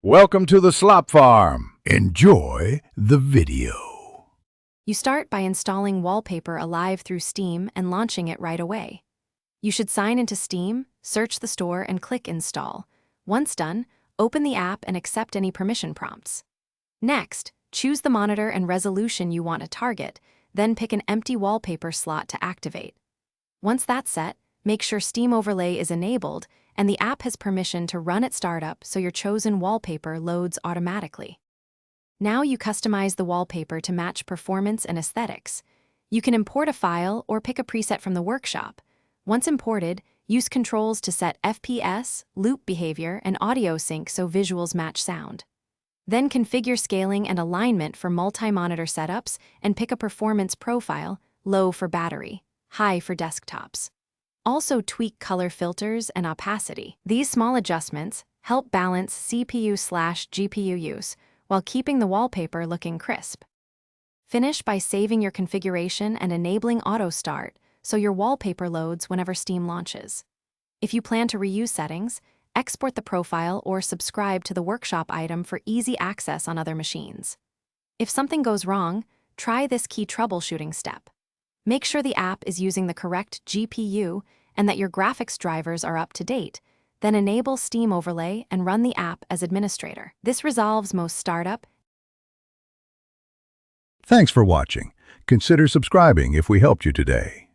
Welcome to the Slop Farm. Enjoy the video. You start by installing Wallpaper Alive through Steam and launching it right away. You should sign into Steam, search the store, and click Install. Once done, open the app and accept any permission prompts. Next, choose the monitor and resolution you want to target, then pick an empty wallpaper slot to activate. Once that's set, make sure Steam Overlay is enabled and the app has permission to run at startup so your chosen wallpaper loads automatically. Now you customize the wallpaper to match performance and aesthetics. You can import a file or pick a preset from the workshop. Once imported, use controls to set FPS, loop behavior, and audio sync so visuals match sound. Then configure scaling and alignment for multi-monitor setups and pick a performance profile, low for battery, high for desktops. Also tweak color filters and opacity. These small adjustments help balance CPU/GPU use while keeping the wallpaper looking crisp. Finish by saving your configuration and enabling auto start so your wallpaper loads whenever Steam launches. If you plan to reuse settings, export the profile or subscribe to the workshop item for easy access on other machines. If something goes wrong, try this key troubleshooting step. Make sure the app is using the correct GPU and that your graphics drivers are up to date. Then enable Steam Overlay and run the app as administrator. This resolves most startup. Thanks for watching. Consider subscribing if we helped you today.